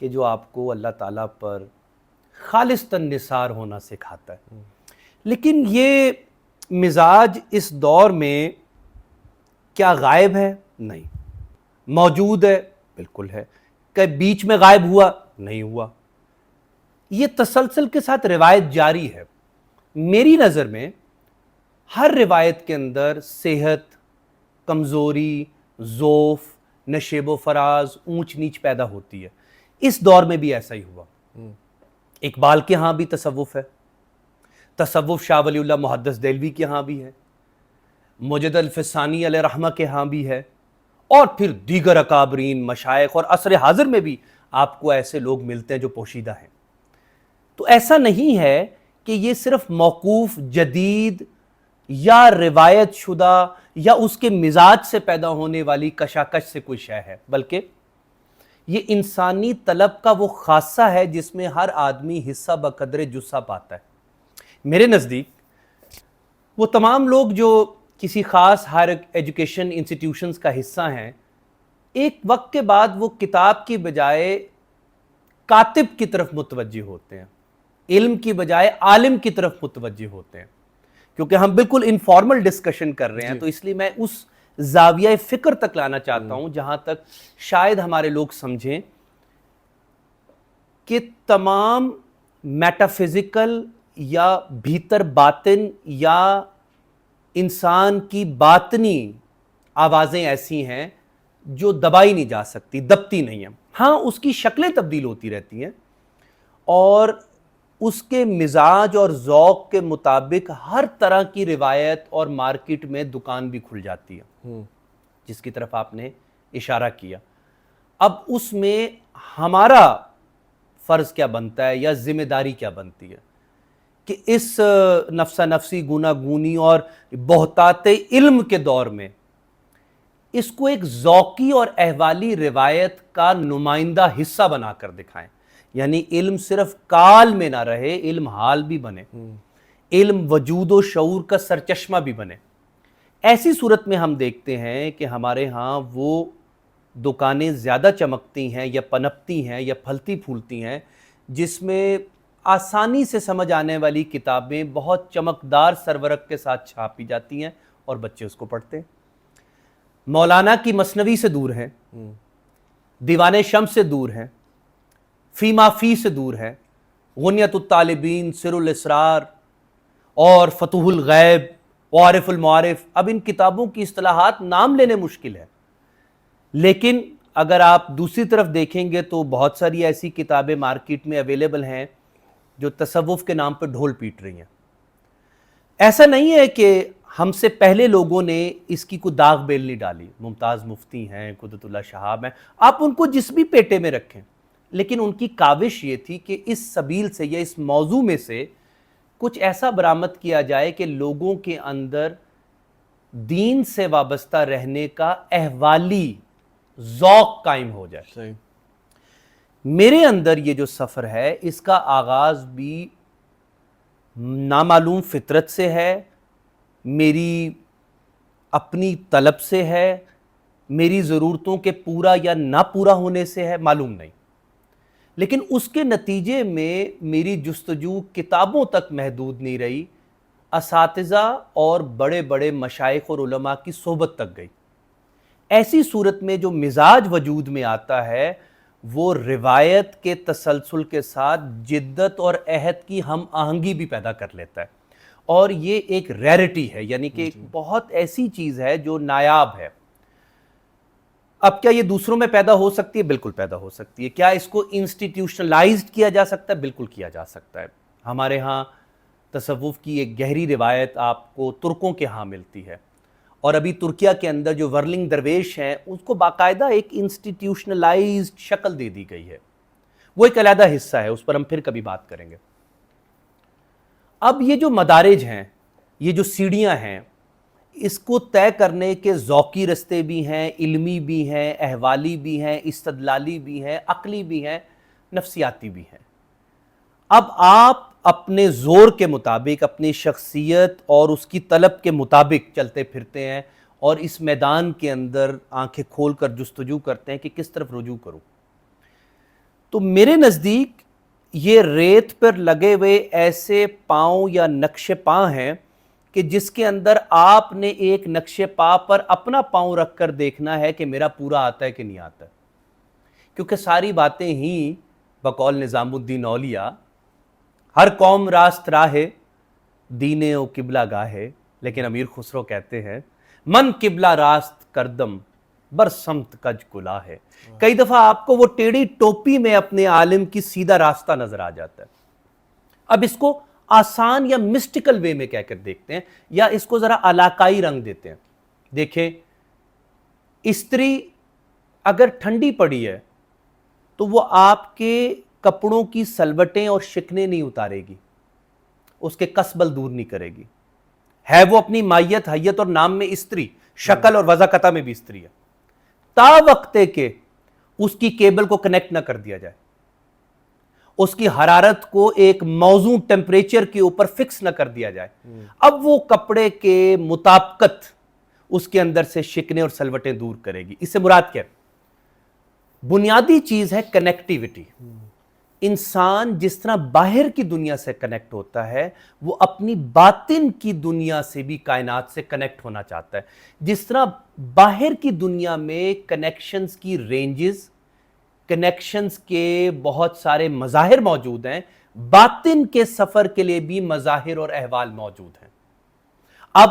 کہ جو آپ کو اللہ تعالیٰ پر خالصتاً نثار ہونا سکھاتا ہے. لیکن یہ مزاج اس دور میں کیا غائب ہے؟ نہیں. موجود ہے؟ بالکل ہے. کہ بیچ میں غائب ہوا؟ نہیں ہوا. یہ تسلسل کے ساتھ روایت جاری ہے. میری نظر میں ہر روایت کے اندر صحت، کمزوری، ضعف، نشیب و فراز، اونچ نیچ پیدا ہوتی ہے. اس دور میں بھی ایسا ہی ہوا. اقبال کے ہاں بھی تصوف ہے، تصوف شاہ ولی اللہ محدث دہلوی کے ہاں بھی ہے، مجد الفسانی علیہ رحمہ کے ہاں بھی ہے، اور پھر دیگر اکابرین مشائخ اور عصر حاضر میں بھی آپ کو ایسے لوگ ملتے ہیں جو پوشیدہ ہیں. تو ایسا نہیں ہے کہ یہ صرف موقوف، جدید یا روایت شدہ یا اس کے مزاج سے پیدا ہونے والی کشاکش سے کوئی شے ہے، بلکہ یہ انسانی طلب کا وہ خاصہ ہے جس میں ہر آدمی حصہ بقدر جسہ پاتا ہے. میرے نزدیک وہ تمام لوگ جو کسی خاص ہائر ایجوکیشن انسٹیٹیوشنز کا حصہ ہیں، ایک وقت کے بعد وہ کتاب کی بجائے کاتب کی طرف متوجہ ہوتے ہیں، علم کی بجائے عالم کی طرف متوجہ ہوتے ہیں. کیونکہ ہم بالکل انفارمل ڈسکشن کر رہے ہیں تو اس لیے میں اس زاویہ فکر تک لانا چاہتا ہوں جہاں تک شاید ہمارے لوگ سمجھیں کہ تمام میٹافزیکل یا بھیتر باطن یا انسان کی باطنی آوازیں ایسی ہیں جو دبائی نہیں جا سکتی، دبتی نہیں ہیں. ہاں اس کی شکلیں تبدیل ہوتی رہتی ہیں اور اس کے مزاج اور ذوق کے مطابق ہر طرح کی روایت اور مارکیٹ میں دکان بھی کھل جاتی ہے، جس کی طرف آپ نے اشارہ کیا. اب اس میں ہمارا فرض کیا بنتا ہے یا ذمہ داری کیا بنتی ہے کہ اس نفسہ نفسی گوناگونی اور بہتات علم کے دور میں اس کو ایک ذوقی اور احوالی روایت کا نمائندہ حصہ بنا کر دکھائیں. یعنی علم صرف کال میں نہ رہے، علم حال بھی بنے، علم وجود و شعور کا سرچشمہ بھی بنے. ایسی صورت میں ہم دیکھتے ہیں کہ ہمارے ہاں وہ دکانیں زیادہ چمکتی ہیں یا پنپتی ہیں یا پھلتی پھولتی ہیں جس میں آسانی سے سمجھ آنے والی کتابیں بہت چمکدار سرورق کے ساتھ چھاپی جاتی ہیں اور بچے اس کو پڑھتے ہیں. مولانا کی مثنوی سے دور ہیں، دیوان شمس سے دور ہیں، فی ما فی سے دور ہیں، غنیت الطالبین، سر الاسرار اور فتوح الغیب، وعارف المعارف. اب ان کتابوں کی اصطلاحات نام لینے مشکل ہے، لیکن اگر آپ دوسری طرف دیکھیں گے تو بہت ساری ایسی کتابیں مارکیٹ میں اویلیبل ہیں جو تصوف کے نام پر ڈھول پیٹ رہی ہیں. ایسا نہیں ہے کہ ہم سے پہلے لوگوں نے اس کی کوئی داغ بیل نہیں ڈالی. ممتاز مفتی ہیں، قدرت اللہ شہاب ہیں، آپ ان کو جس بھی پیٹے میں رکھیں، لیکن ان کی کاوش یہ تھی کہ اس سبیل سے یا اس موضوع میں سے کچھ ایسا برآمد کیا جائے کہ لوگوں کے اندر دین سے وابستہ رہنے کا احوالی ذوق قائم ہو جائے. صحیح. میرے اندر یہ جو سفر ہے اس کا آغاز بھی نامعلوم فطرت سے ہے، میری اپنی طلب سے ہے، میری ضرورتوں کے پورا یا نہ پورا ہونے سے ہے، معلوم نہیں. لیکن اس کے نتیجے میں میری جستجو کتابوں تک محدود نہیں رہی، اساتذہ اور بڑے بڑے مشائخ اور علماء کی صحبت تک گئی. ایسی صورت میں جو مزاج وجود میں آتا ہے وہ روایت کے تسلسل کے ساتھ جدت اور عہد کی ہم آہنگی بھی پیدا کر لیتا ہے، اور یہ ایک ریئرٹی ہے، یعنی کہ ایک بہت ایسی چیز ہے جو نایاب ہے. اب کیا یہ دوسروں میں پیدا ہو سکتی ہے؟ بالکل پیدا ہو سکتی ہے. کیا اس کو انسٹیٹیوشنلائزڈ کیا جا سکتا ہے؟ بالکل کیا جا سکتا ہے. ہمارے ہاں تصوف کی ایک گہری روایت آپ کو ترکوں کے ہاں ملتی ہے، اور ابھی ترکیہ کے اندر جو ورلنگ درویش ہیں اس کو باقاعدہ ایک انسٹیٹیوشنلائزڈ شکل دے دی گئی ہے. وہ ایک علیحدہ حصہ ہے، اس پر ہم پھر کبھی بات کریں گے. اب یہ جو مدارج ہیں، یہ جو سیڑھیاں ہیں، اس کو طے کرنے کے ذوقی رستے بھی ہیں، علمی بھی ہیں، احوالی بھی ہیں، استدلالی بھی ہیں، عقلی بھی ہیں، نفسیاتی بھی ہیں. اب آپ اپنے زور کے مطابق، اپنی شخصیت اور اس کی طلب کے مطابق چلتے پھرتے ہیں اور اس میدان کے اندر آنکھیں کھول کر جستجو کرتے ہیں کہ کس طرف رجوع کروں. تو میرے نزدیک یہ ریت پر لگے ہوئے ایسے پاؤں یا نقش پا ہیں کہ جس کے اندر آپ نے ایک نقش پا پر اپنا پاؤں رکھ کر دیکھنا ہے کہ میرا پورا آتا ہے کہ نہیں آتا ہے. کیونکہ ساری باتیں ہی بقول نظام الدین اولیاء ہر قوم راست راہے دین و قبلہ گاہے، لیکن امیر خسرو کہتے ہیں من قبلہ راست کردم بر سمت کج کلا ہے. کئی دفعہ آپ کو وہ ٹیڑھی ٹوپی میں اپنے عالم کی سیدھا راستہ نظر آ جاتا ہے. اب اس کو آسان یا مسٹیکل وے میں کہہ کر دیکھتے ہیں، یا اس کو ذرا علاقائی رنگ دیتے ہیں. دیکھیں، استری اگر ٹھنڈی پڑی ہے تو وہ آپ کے کپڑوں کی سلوٹیں اور شکنیں نہیں اتارے گی، اس کے کسبل دور نہیں کرے گی. ہے وہ اپنی مائیت حیت اور نام میں استری، شکل اور وضاقتہ میں بھی استری ہے، تا وقتے کہ اس کی کیبل کو کنیکٹ نہ کر دیا جائے، اس کی حرارت کو ایک موزوں ٹیمپریچر کے اوپر فکس نہ کر دیا جائے. اب وہ کپڑے کے مطابقت اس کے اندر سے شکنے اور سلوٹیں دور کرے گی. اس سے مراد کیا ہے؟ بنیادی چیز ہے کنیکٹیوٹی. انسان جس طرح باہر کی دنیا سے کنیکٹ ہوتا ہے، وہ اپنی باطن کی دنیا سے بھی کائنات سے کنیکٹ ہونا چاہتا ہے. جس طرح باہر کی دنیا میں کنیکشنز کی رینجز، کنیکشنز کے بہت سارے مظاہر موجود ہیں، باطن کے سفر کے لیے بھی مظاہر اور احوال موجود ہیں. اب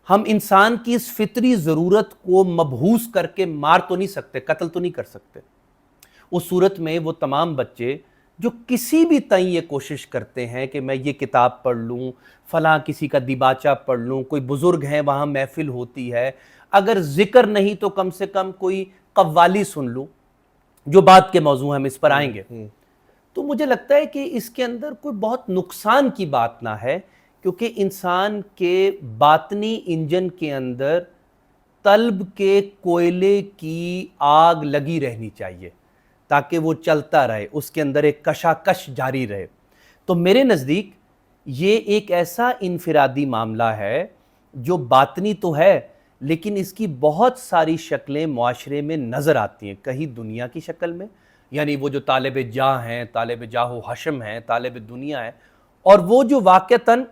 ہم انسان کی اس فطری ضرورت کو مبہوس کر کے مار تو نہیں سکتے، قتل تو نہیں کر سکتے. اس صورت میں وہ تمام بچے جو کسی بھی تئیں یہ کوشش کرتے ہیں کہ میں یہ کتاب پڑھ لوں، فلاں کسی کا دیباچہ پڑھ لوں، کوئی بزرگ ہیں وہاں محفل ہوتی ہے، اگر ذکر نہیں تو کم سے کم کوئی قوالی سن لوں، جو بات کے موضوع ہم اس پر آئیں گے، تو مجھے لگتا ہے کہ اس کے اندر کوئی بہت نقصان کی بات نہ ہے. کیونکہ انسان کے باطنی انجن کے اندر طلب کے کوئلے کی آگ لگی رہنی چاہیے تاکہ وہ چلتا رہے، اس کے اندر ایک کشاکش جاری رہے. تو میرے نزدیک یہ ایک ایسا انفرادی معاملہ ہے جو باطنی تو ہے، لیکن اس کی بہت ساری شکلیں معاشرے میں نظر آتی ہیں. کہیں دنیا کی شکل میں، یعنی وہ جو طالب جاہ ہیں، طالب جاہ و حشم ہیں، طالب دنیا ہے، اور وہ جو واقعتاً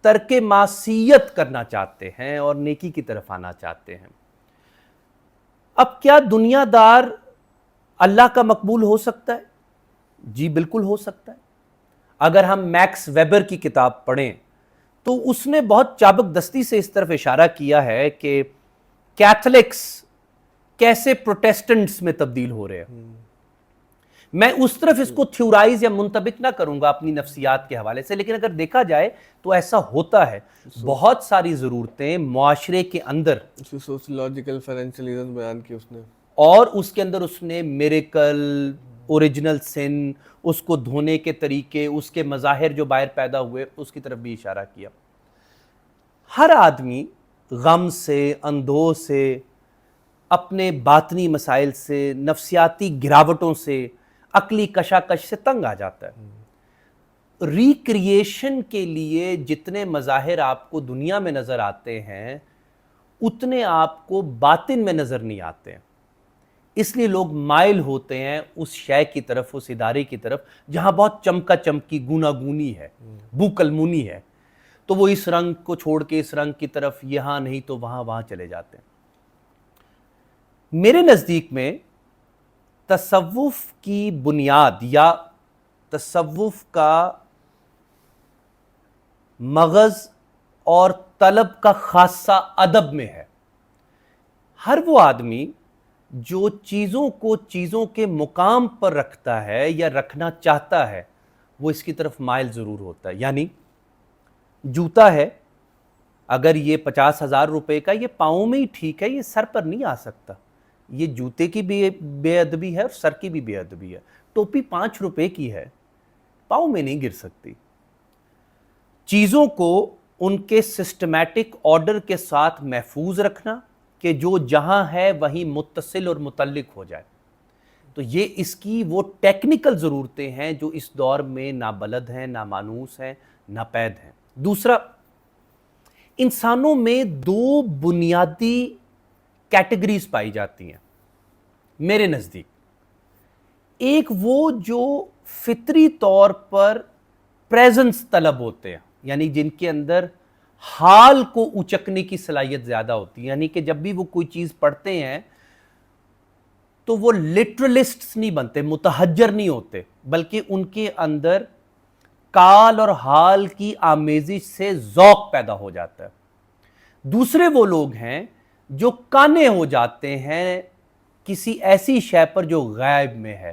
ترک معصیت کرنا چاہتے ہیں اور نیکی کی طرف آنا چاہتے ہیں. اب کیا دنیا دار اللہ کا مقبول ہو سکتا ہے؟ جی بالکل ہو سکتا ہے. اگر ہم میکس ویبر کی کتاب پڑھیں تو اس نے بہت چابک دستی سے اس طرف اشارہ کیا ہے کہ کیتھولکس کیسے پروٹیسٹنٹس میں تبدیل ہو رہے ہیں. میں اس طرف اس کو تھیورائز یا منطبق نہ کروں گا اپنی نفسیات کے حوالے سے، لیکن اگر دیکھا جائے تو ایسا ہوتا ہے. بہت ساری ضرورتیں معاشرے کے اندر سوشیولوجیکل فائنینشلزم بیان کی اس نے، اور اس کے اندر اس نے میریکل، اوریجنل سن، اس کو دھونے کے طریقے، اس کے مظاہر جو باہر پیدا ہوئے، اس کی طرف بھی اشارہ کیا. ہر آدمی غم سے، اندوہ سے، اپنے باطنی مسائل سے، نفسیاتی گراوٹوں سے، عقلی کشاکش سے تنگ آ جاتا ہے. ریکریشن کے لیے جتنے مظاہر آپ کو دنیا میں نظر آتے ہیں اتنے آپ کو باطن میں نظر نہیں آتے ہیں. اس لیے لوگ مائل ہوتے ہیں اس شے کی طرف، اس ادارے کی طرف جہاں بہت چمکا چمکی، گونا گونی ہے، بو کلمونی ہے، تو وہ اس رنگ کو چھوڑ کے اس رنگ کی طرف، یہاں نہیں تو وہاں چلے جاتے ہیں. میرے نزدیک میں تصوف کی بنیاد یا تصوف کا مغز اور طلب کا خاصہ ادب میں ہے. ہر وہ آدمی جو چیزوں کو چیزوں کے مقام پر رکھتا ہے یا رکھنا چاہتا ہے، وہ اس کی طرف مائل ضرور ہوتا ہے. یعنی جوتا ہے، اگر یہ 50,000 روپے کا، یہ پاؤں میں ہی ٹھیک ہے، یہ سر پر نہیں آ سکتا. یہ جوتے کی بھی بے ادبی ہے اور سر کی بھی بے ادبی ہے. ٹوپی 5 روپے کی ہے، پاؤں میں نہیں گر سکتی. چیزوں کو ان کے سسٹمیٹک آرڈر کے ساتھ محفوظ رکھنا کہ جو جہاں ہے وہیں متصل اور متعلق ہو جائے، تو یہ اس کی وہ ٹیکنیکل ضرورتیں ہیں جو اس دور میں نابلد ہیں، نامانوس ہیں، ناپید ہیں. دوسرا، انسانوں میں 2 بنیادی کیٹیگریز پائی جاتی ہیں میرے نزدیک. ایک وہ جو فطری طور پر پریزنس طلب ہوتے ہیں، یعنی جن کے اندر حال کو اچکنے کی صلاحیت زیادہ ہوتی ہے، یعنی کہ جب بھی وہ کوئی چیز پڑھتے ہیں تو وہ لٹرلسٹس نہیں بنتے، متحجر نہیں ہوتے، بلکہ ان کے اندر کال اور حال کی آمیزش سے ذوق پیدا ہو جاتا ہے۔ دوسرے وہ لوگ ہیں جو کانے ہو جاتے ہیں کسی ایسی شے پر جو غیب میں ہے۔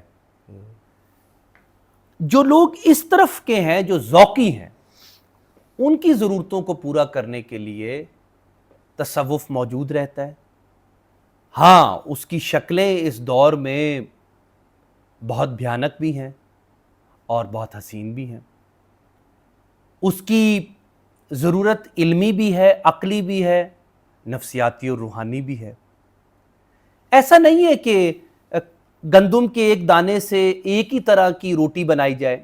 جو لوگ اس طرف کے ہیں، جو ذوقی ہیں، ان کی ضرورتوں کو پورا کرنے کے لیے تصوف موجود رہتا ہے۔ ہاں، اس کی شکلیں اس دور میں بہت بھیانک بھی ہیں اور بہت حسین بھی ہیں۔ اس کی ضرورت علمی بھی ہے، عقلی بھی ہے، نفسیاتی اور روحانی بھی ہے۔ ایسا نہیں ہے کہ گندم کے ایک دانے سے ایک ہی طرح کی روٹی بنائی جائے،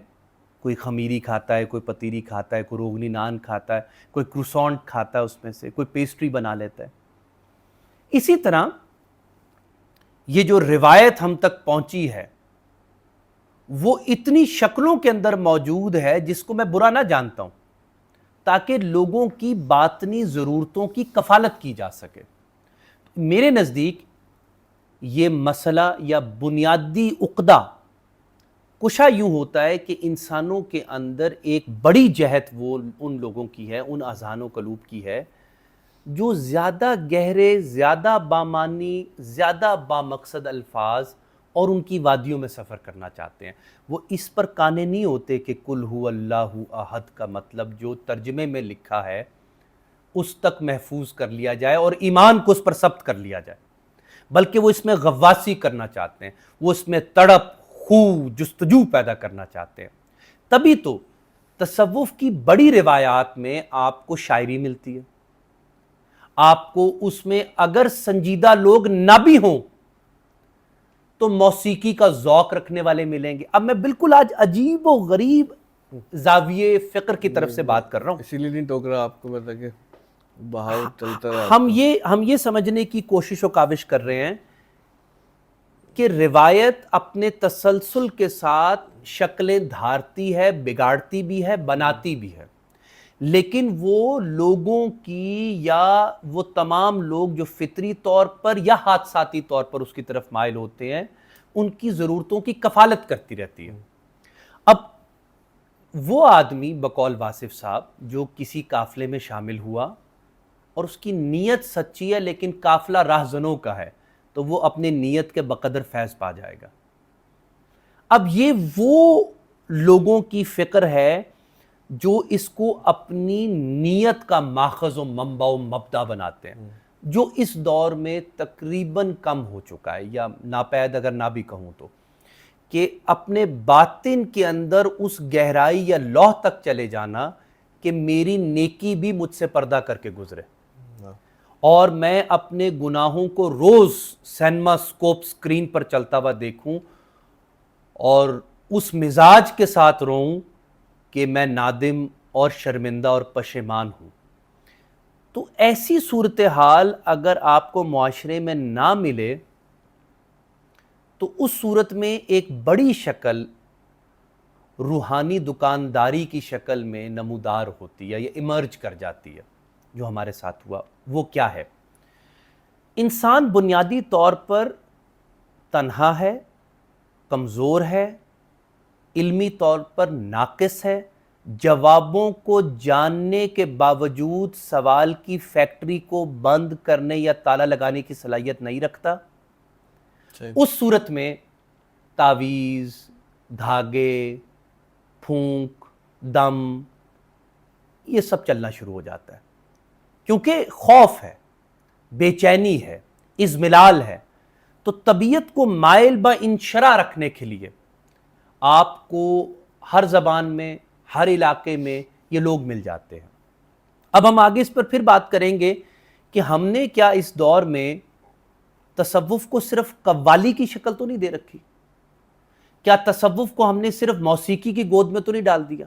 کوئی خمیری کھاتا ہے، کوئی پتیری کھاتا ہے، کوئی روغنی نان کھاتا ہے، کوئی کروسانٹ کھاتا ہے، اس میں سے کوئی پیسٹری بنا لیتا ہے۔ اسی طرح یہ جو روایت ہم تک پہنچی ہے وہ اتنی شکلوں کے اندر موجود ہے جس کو میں برا نہ جانتا ہوں، تاکہ لوگوں کی باطنی ضرورتوں کی کفالت کی جا سکے۔ میرے نزدیک یہ مسئلہ یا بنیادی عقدہ کشا یوں ہوتا ہے کہ انسانوں کے اندر ایک بڑی جہت وہ ان لوگوں کی ہے، ان اذہان و قلوب کی ہے جو زیادہ گہرے، زیادہ بامعنی، زیادہ بامقصد الفاظ اور ان کی وادیوں میں سفر کرنا چاہتے ہیں۔ وہ اس پر قانے نہیں ہوتے کہ قل هو اللہ احد کا مطلب جو ترجمے میں لکھا ہے اس تک محفوظ کر لیا جائے اور ایمان کو اس پر ثبت کر لیا جائے، بلکہ وہ اس میں غواصی کرنا چاہتے ہیں، وہ اس میں تڑپ، خو، جستجو پیدا کرنا چاہتے ہیں۔ تبھی تو تصوف کی بڑی روایات میں آپ کو شاعری ملتی ہے، آپ کو اس میں اگر سنجیدہ لوگ نہ بھی ہوں تو موسیقی کا ذوق رکھنے والے ملیں گے۔ اب میں بالکل آج عجیب و غریب زاویے فکر کی طرف سے بات کر رہا ہوں۔ اسی لیے نہیں ٹوک رہا آپ کو، مطلب کہ بہاؤ چلتا رہا۔ ہم یہ سمجھنے کی کوشش و کاوش کر رہے ہیں کہ روایت اپنے تسلسل کے ساتھ شکلیں دھارتی ہے، بگاڑتی بھی ہے، بناتی بھی ہے، لیکن وہ لوگوں کی یا وہ تمام لوگ جو فطری طور پر یا حادثاتی طور پر اس کی طرف مائل ہوتے ہیں، ان کی ضرورتوں کی کفالت کرتی رہتی ہے۔ اب وہ آدمی بقول واصف صاحب جو کسی قافلے میں شامل ہوا اور اس کی نیت سچی ہے لیکن قافلہ راہزنوں کا ہے، تو وہ اپنے نیت کے بقدر فیض پا جائے گا۔ اب یہ وہ لوگوں کی فکر ہے جو اس کو اپنی نیت کا ماخذ و منبع و مبدا بناتے ہیں، جو اس دور میں تقریباً کم ہو چکا ہے، یا ناپید اگر نہ بھی کہوں تو، کہ اپنے باطن کے اندر اس گہرائی یا لوح تک چلے جانا کہ میری نیکی بھی مجھ سے پردہ کر کے گزرے اور میں اپنے گناہوں کو روز سینما سکوپ سکرین پر چلتا ہوا دیکھوں اور اس مزاج کے ساتھ روؤں کہ میں نادم اور شرمندہ اور پشیمان ہوں۔ تو ایسی صورتحال اگر آپ کو معاشرے میں نہ ملے تو اس صورت میں ایک بڑی شکل روحانی دکانداری کی شکل میں نمودار ہوتی ہے یا ایمرج کر جاتی ہے۔ جو ہمارے ساتھ ہوا وہ کیا ہے؟ انسان بنیادی طور پر تنہا ہے، کمزور ہے، علمی طور پر ناقص ہے، جوابوں کو جاننے کے باوجود سوال کی فیکٹری کو بند کرنے یا تالا لگانے کی صلاحیت نہیں رکھتا۔ اس صورت میں تعویذ، دھاگے، پھونک، دم، یہ سب چلنا شروع ہو جاتا ہے، کیونکہ خوف ہے، بے چینی ہے، اضملال ہے۔ تو طبیعت کو مائل با انشرا رکھنے کے لیے آپ کو ہر زبان میں، ہر علاقے میں یہ لوگ مل جاتے ہیں۔ اب ہم آگے اس پر پھر بات کریں گے کہ ہم نے کیا اس دور میں تصوف کو صرف قوالی کی شکل تو نہیں دے رکھی؟ کیا تصوف کو ہم نے صرف موسیقی کی گود میں تو نہیں ڈال دیا؟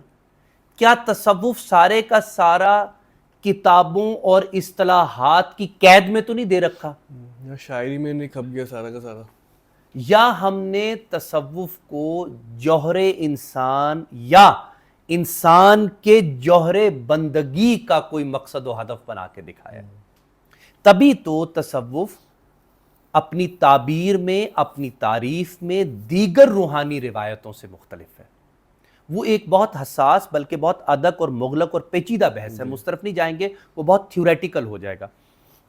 کیا تصوف سارے کا سارا کتابوں اور اصطلاحات کی قید میں تو نہیں دے رکھا؟ شاعری میں نہیں کھپ گیا سارا کا سارا؟ یا ہم نے تصوف کو جوہر انسان یا انسان کے جوہر بندگی کا کوئی مقصد و ہدف بنا کے دکھایا ہے. تبھی تو تصوف اپنی تعبیر میں، اپنی تعریف میں دیگر روحانی روایتوں سے مختلف ہے. وہ ایک بہت حساس بلکہ بہت ادق اور مغلق اور پیچیدہ بحث ہے، مسترف نہیں جائیں گے، وہ بہت تھیوریٹیکل ہو جائے گا.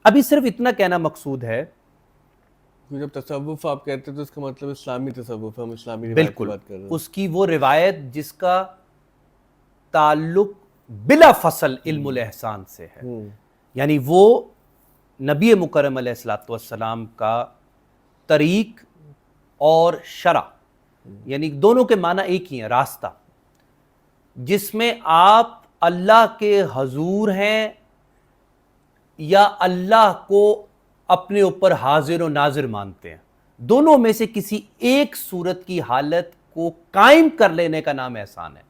ابھی صرف اتنا کہنا مقصود ہے. جب تصوف آپ کہتے ہیں تو اس کا مطلب اسلامی تصوف ہے، ہم اسلامی روایت کی بالکل بات کر رہے ہیں. اس کی وہ روایت جس کا تعلق بلا فصل علم الاحسان سے ہے، یعنی وہ نبی مکرم علیہ الصلوۃ والسلام کا طریق اور شرع، یعنی دونوں کے معنی ایک ہی ہیں، راستہ، جس میں آپ اللہ کے حضور ہیں یا اللہ کو اپنے اوپر حاضر و ناظر مانتے ہیں. دونوں میں سے کسی ایک صورت کی حالت کو قائم کر لینے کا نام احسان ہے.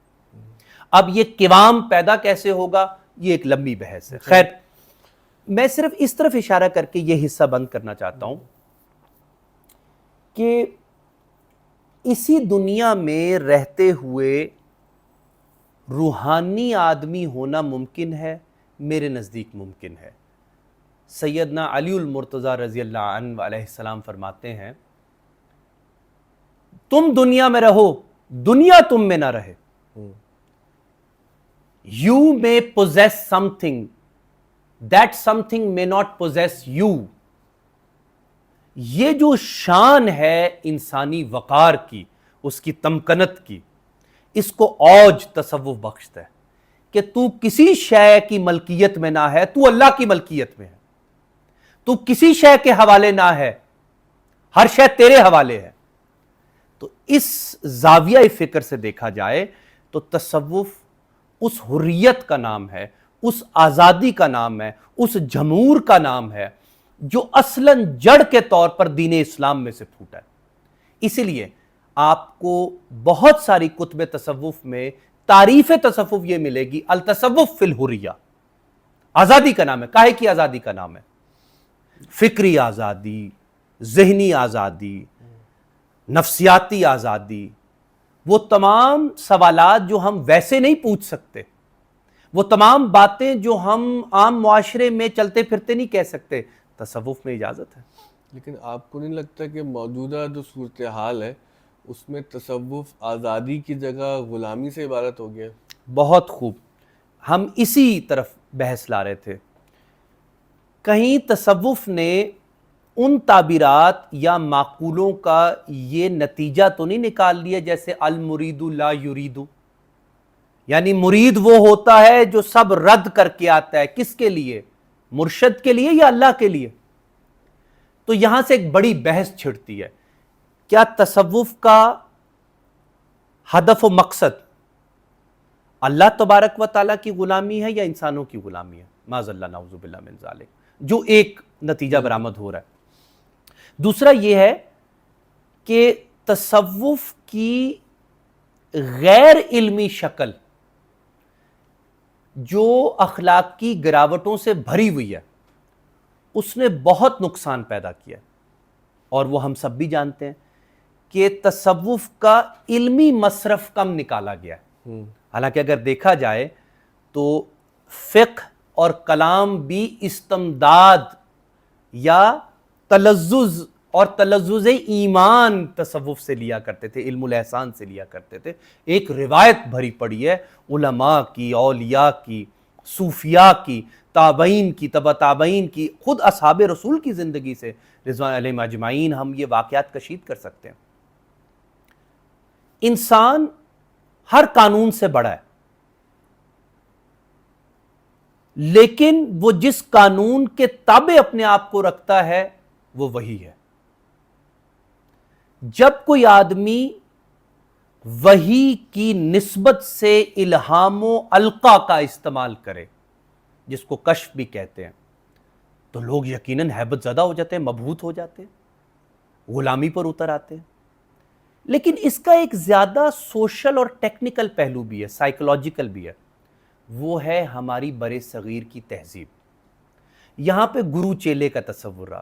اب یہ قوام پیدا کیسے ہوگا، یہ ایک لمبی بحث ہے. خیر، میں صرف اس طرف اشارہ کر کے یہ حصہ بند کرنا چاہتا ہوں کہ اسی دنیا میں رہتے ہوئے روحانی آدمی ہونا ممکن ہے، میرے نزدیک ممکن ہے. سیدنا علی المرتضیٰ رضی اللہ عنہ علیہ السلام فرماتے ہیں، تم دنیا میں رہو، دنیا تم میں نہ رہے. You may possess something, that something may not possess you. یہ جو شان ہے انسانی وقار کی، اس کی تمکنت کی، اس کو اوج تصوف بخشتا ہے کہ تو کسی شے کی ملکیت میں نہ ہے، تو اللہ کی ملکیت میں ہے. تو کسی شے کے حوالے نہ ہے، ہر شے تیرے حوالے ہے. تو اس زاویہ فکر سے دیکھا جائے تو تصوف اس حریت کا نام ہے، اس آزادی کا نام ہے، اس جمہور کا نام ہے جو اصلاً جڑ کے طور پر دین اسلام میں سے پھوٹا ہے. اسی لیے آپ کو بہت ساری کتب تصوف میں تعریف تصوف یہ ملے گی، التصوف فی الحریہ، آزادی کا نام ہے. کاہے کی آزادی کا نام ہے؟ فکری آزادی، ذہنی آزادی، نفسیاتی آزادی. وہ تمام سوالات جو ہم ویسے نہیں پوچھ سکتے، وہ تمام باتیں جو ہم عام معاشرے میں چلتے پھرتے نہیں کہہ سکتے، تصوف میں اجازت ہے. لیکن آپ کو نہیں لگتا کہ موجودہ جو صورتحال ہے اس میں تصوف آزادی کی جگہ غلامی سے عبارت ہو گیا؟ بہت خوب، ہم اسی طرف بحث لا رہے تھے. کہیں تصوف نے ان تعبیرات یا معقولوں کا یہ نتیجہ تو نہیں نکال لیا جیسے المرید لا یرید، یعنی مرید وہ ہوتا ہے جو سب رد کر کے آتا ہے. کس کے لیے؟ مرشد کے لیے یا اللہ کے لیے؟ تو یہاں سے ایک بڑی بحث چھڑتی ہے، کیا تصوف کا ہدف و مقصد اللہ تبارک و تعالیٰ کی غلامی ہے یا انسانوں کی غلامی ہے؟ معاذ اللہ، نعوذ باللہ من ذالک، جو ایک نتیجہ برآمد ہو رہا ہے. دوسرا یہ ہے کہ تصوف کی غیر علمی شکل جو اخلاقی گراوٹوں سے بھری ہوئی ہے، اس نے بہت نقصان پیدا کیا. اور وہ ہم سب بھی جانتے ہیں کہ تصوف کا علمی مصرف کم نکالا گیا ہے. حالانکہ اگر دیکھا جائے تو فقہ اور کلام بھی استمداد یا تلذذ اور تلذذ ایمان تصوف سے لیا کرتے تھے، علم الاحسان سے لیا کرتے تھے. ایک روایت بھری پڑی ہے علماء کی، اولیاء کی، صوفیاء کی، تابعین کی، تبع تابعین کی، خود اصحاب رسول کی زندگی سے رضوان علیہم اجمعین ہم یہ واقعات کشید کر سکتے ہیں. انسان ہر قانون سے بڑا ہے، لیکن وہ جس قانون کے تابع اپنے آپ کو رکھتا ہے وہ وہی ہے. جب کوئی آدمی وحی کی نسبت سے الہام و القا کا استعمال کرے، جس کو کشف بھی کہتے ہیں، تو لوگ یقیناً ہیبت زدہ ہو جاتے ہیں، مبہوت ہو جاتے ہیں، غلامی پر اتر آتے ہیں. لیکن اس کا ایک زیادہ سوشل اور ٹیکنیکل پہلو بھی ہے، سائیکولوجیکل بھی ہے. وہ ہے ہماری برِ صغیر کی تہذیب. یہاں پہ گرو چیلے کا تصور رہا،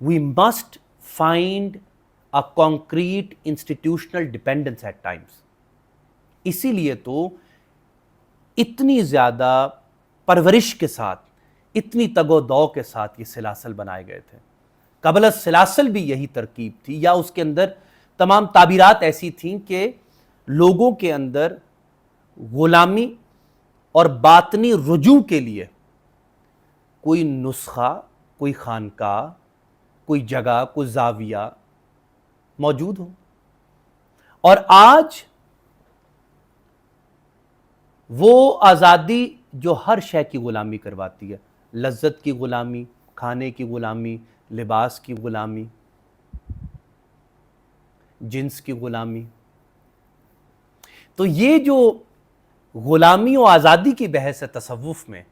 We must find a concrete institutional dependence at times. اسی لیے تو اتنی زیادہ پرورش کے ساتھ، اتنی تگ و دو کے ساتھ یہ سلاسل بنائے گئے تھے. قبل السلاسل بھی یہی ترکیب تھی، یا اس کے اندر تمام تعبیرات ایسی تھیں کہ لوگوں کے اندر غلامی اور باطنی رجوع کے لیے کوئی نسخہ، کوئی خانقاہ، کوئی جگہ، کوئی زاویہ موجود ہو. اور آج وہ آزادی جو ہر شے کی غلامی کرواتی ہے، لذت کی غلامی، کھانے کی غلامی، لباس کی غلامی، جنس کی غلامی، تو یہ جو غلامی و آزادی کی بحث ہے تصوف میں،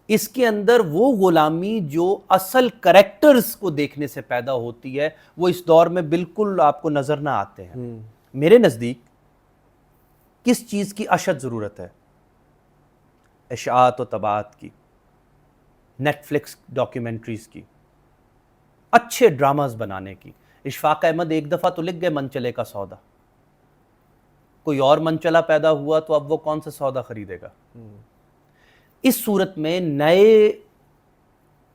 اس کے اندر وہ غلامی جو اصل کریکٹرز کو دیکھنے سے پیدا ہوتی ہے، وہ اس دور میں بالکل آپ کو نظر نہ آتے ہیں. میرے نزدیک کس چیز کی اشد ضرورت ہے؟ اشاعت و طباعت کی، نیٹ فلکس ڈاکیومنٹریز کی، اچھے ڈراماز بنانے کی. اشفاق احمد ایک دفعہ تو لکھ گئے منچلے کا سودا، کوئی اور منچلا پیدا ہوا تو اب وہ کون سا سودا خریدے گا؟ اس صورت میں نئے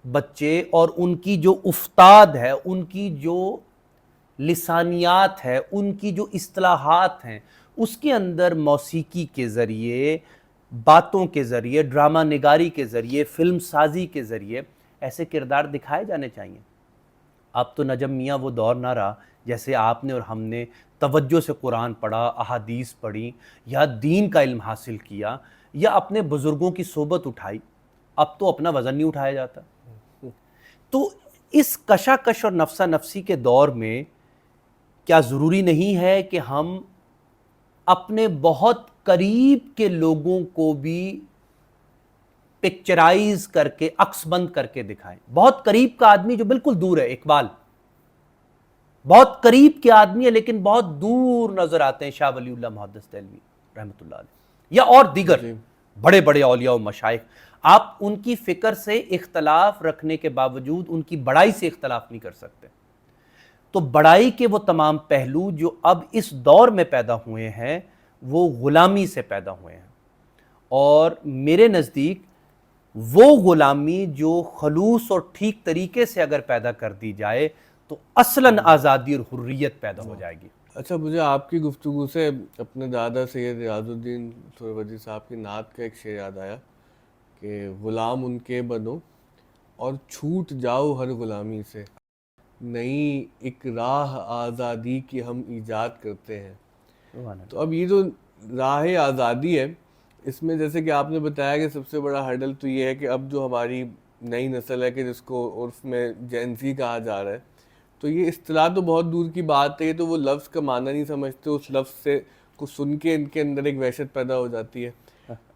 بچے اور ان کی جو افتاد ہے، ان کی جو لسانیات ہے، ان کی جو اصطلاحات ہیں، اس کے اندر موسیقی کے ذریعے، باتوں کے ذریعے، ڈرامہ نگاری کے ذریعے، فلم سازی کے ذریعے ایسے کردار دکھائے جانے چاہیے. اب تو نجم میاں وہ دور نہ رہا جیسے آپ نے اور ہم نے توجہ سے قرآن پڑھا، احادیث پڑھی، یا دین کا علم حاصل کیا، یا اپنے بزرگوں کی صحبت اٹھائی. اب تو اپنا وزن نہیں اٹھایا جاتا. تو اس کشاکش اور نفسا نفسی کے دور میں کیا ضروری نہیں ہے کہ ہم اپنے بہت قریب کے لوگوں کو بھی پکچرائز کر کے، عکس بند کر کے دکھائیں؟ بہت قریب کا آدمی جو بالکل دور ہے، اقبال بہت قریب کے آدمی ہے لیکن بہت دور نظر آتے ہیں، شاہ ولی اللہ محدث دہلوی رحمۃ اللہ علیہ، یا اور دیگر بڑے بڑے اولیاء و مشائخ. آپ ان کی فکر سے اختلاف رکھنے کے باوجود ان کی بڑائی سے اختلاف نہیں کر سکتے. تو بڑائی کے وہ تمام پہلو جو اب اس دور میں پیدا ہوئے ہیں، وہ غلامی سے پیدا ہوئے ہیں. اور میرے نزدیک وہ غلامی جو خلوص اور ٹھیک طریقے سے اگر پیدا کر دی جائے تو اصلاً آزادی اور حریت پیدا ہو جائے گی. اچھا، مجھے آپ کی گفتگو سے اپنے دادا سید ریاض الدین سہروردی صاحب کی نعت کا ایک شعر یاد آیا کہ غلام ان کے بنو اور چھوٹ جاؤ ہر غلامی سے، نئی ایک راہ آزادی کی ہم ایجاد کرتے ہیں. تو اب یہ جو راہ آزادی ہے، اس میں جیسے کہ آپ نے بتایا کہ سب سے بڑا ہرڈل تو یہ ہے کہ اب جو ہماری نئی نسل ہے کہ جس کو عرف میں جین زی کہا جا رہا ہے، تو یہ اصطلاح تو بہت دور کی بات ہے، تو وہ لفظ کا معنی نہیں سمجھتے، اس لفظ سے کو سن کے ان کے اندر ایک وحشت پیدا ہو جاتی ہے.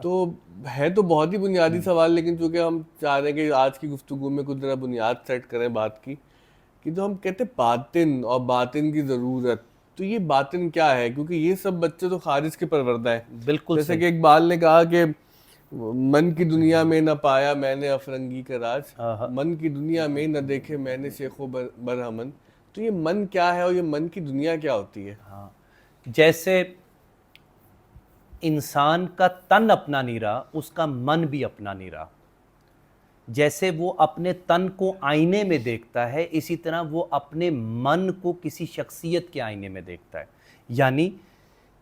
تو ہے تو بہت ہی بنیادی سوال، لیکن چونکہ ہم چاہ رہے ہیں کہ آج کی گفتگو میں کچھ ذرا بنیاد سیٹ کریں بات کی، کہ جو ہم کہتے ہیں باطن اور باطن کی ضرورت، تو یہ باطن کیا ہے؟ کیونکہ یہ سب بچے تو خارج کے پروردہ ہیں. بالکل جیسے کہ اقبال نے کہا کہ من کی دنیا میں نہ پایا میں نے افرنگی کا راج، من کی دنیا میں نہ دیکھے میں نے شیخ و برہمن. تو یہ من کیا ہے اور یہ من کی دنیا کیا ہوتی ہے؟ جیسے انسان کا تن اپنا نہیں رہا، اس کا من بھی اپنا نہیں رہا. جیسے وہ اپنے تن کو آئینے میں دیکھتا ہے، اسی طرح وہ اپنے من کو کسی شخصیت کے آئینے میں دیکھتا ہے. یعنی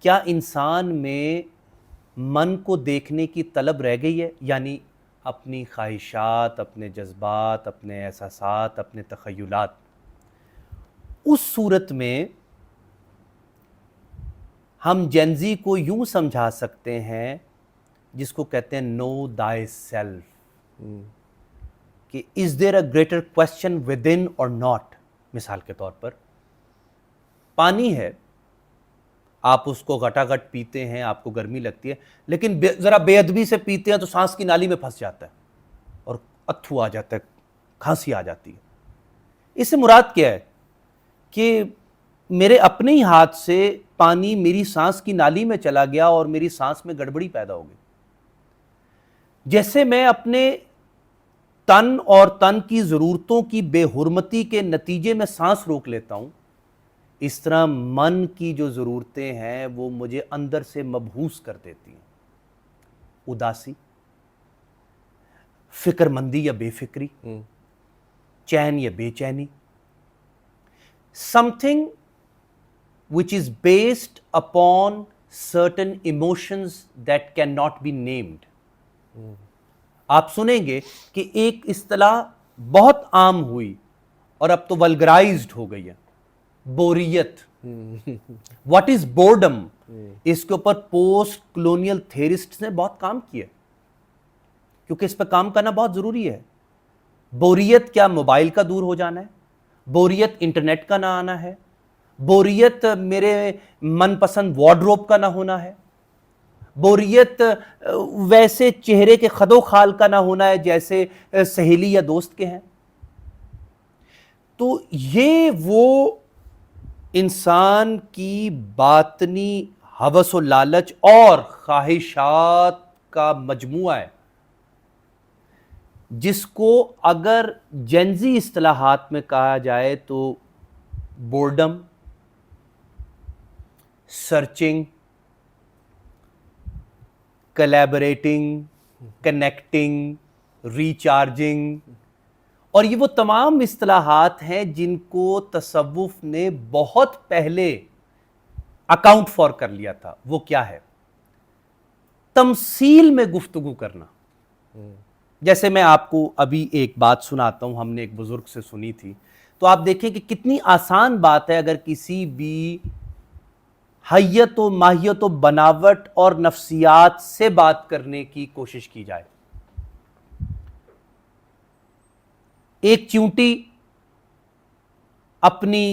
کیا انسان میں من کو دیکھنے کی طلب رہ گئی ہے؟ یعنی اپنی خواہشات، اپنے جذبات، اپنے احساسات، اپنے تخیلات. اس صورت میں ہم جینزی کو یوں سمجھا سکتے ہیں جس کو کہتے ہیں نو دائی سیلف، کہ از دیر a greater question with in اور ناٹ. مثال کے طور پر پانی ہے، آپ اس کو گھٹا گھٹ پیتے ہیں، آپ کو گرمی لگتی ہے، لیکن ذرا بے ادبی سے پیتے ہیں تو سانس کی نالی میں پھنس جاتا ہے اور اتھو آ جاتا ہے، کھانسی آ جاتی ہے. اس سے مراد کیا ہے کہ میرے اپنے ہی ہاتھ سے پانی میری سانس کی نالی میں چلا گیا اور میری سانس میں گڑبڑی پیدا ہو گئی. جیسے میں اپنے تن اور تن کی ضرورتوں کی بے حرمتی کے نتیجے میں سانس روک لیتا ہوں، اس طرح من کی جو ضرورتیں ہیں وہ مجھے اندر سے مبہوس کر دیتی ہیں، اداسی، فکر مندی یا بے فکری، چین یا بے چینی، something which is based upon certain emotions that cannot be named. آپ سنیں گے کہ ایک اصطلاح بہت عام ہوئی اور اب تو ولگرائزڈ ہو گئی ہے، بوریت. What is boredom? اس کے اوپر پوسٹ کلونیل تھیرسٹ نے بہت کام کیا کیونکہ اس پہ کام کرنا بہت ضروری ہے. بوریت کیا موبائل کا دور ہو جانا ہے؟ بوریت انٹرنیٹ کا نہ آنا ہے؟ بوریت میرے من پسند وارڈروب کا نہ ہونا ہے؟ بوریت ویسے چہرے کے خد و خال کا نہ ہونا ہے جیسے سہیلی یا دوست کے ہیں؟ تو یہ وہ انسان کی باطنی ہوس و لالچ اور خواہشات کا مجموعہ ہے جس کو اگر جینزی اصطلاحات میں کہا جائے تو بورڈم، سرچنگ، کلیبریٹنگ، کنیکٹنگ، ریچارجنگ، اور یہ وہ تمام اصطلاحات ہیں جن کو تصوف نے بہت پہلے اکاؤنٹ فار کر لیا تھا. وہ کیا ہے؟ تمثیل میں گفتگو کرنا. جیسے میں آپ کو ابھی ایک بات سناتا ہوں، ہم نے ایک بزرگ سے سنی تھی، تو آپ دیکھیں کہ کتنی آسان بات ہے اگر کسی بھی حیت و ماہیت و بناوٹ اور نفسیات سے بات کرنے کی کوشش کی جائے. ایک چیونٹی اپنی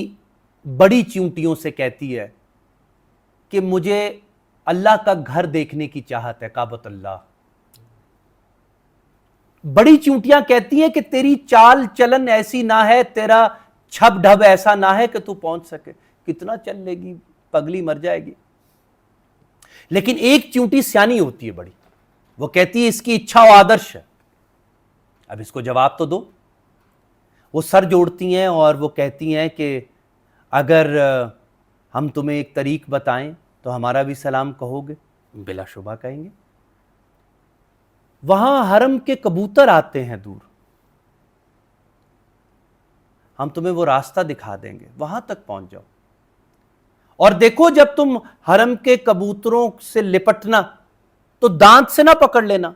بڑی چیونٹیوں سے کہتی ہے کہ مجھے اللہ کا گھر دیکھنے کی چاہت ہے، کعبۃ اللہ. بڑی چیونٹیاں کہتی ہیں کہ تیری چال چلن ایسی نہ ہے، تیرا چھپ ڈھب ایسا نہ ہے کہ تو پہنچ سکے. کتنا چل لے گی، پگلی مر جائے گی. لیکن ایک چیونٹی سیانی ہوتی ہے بڑی، وہ کہتی ہے اس کی اچھا و آدرش ہے. اب اس کو جواب تو دو. وہ سر جوڑتی ہیں اور وہ کہتی ہیں کہ اگر ہم تمہیں ایک طریق بتائیں تو ہمارا بھی سلام کہو گے؟ بلا شبہ کہیں گے. وہاں حرم کے کبوتر آتے ہیں دور، ہم تمہیں وہ راستہ دکھا دیں گے، وہاں تک پہنچ جاؤ. اور دیکھو جب تم حرم کے کبوتروں سے لپٹنا تو دانت سے نہ پکڑ لینا،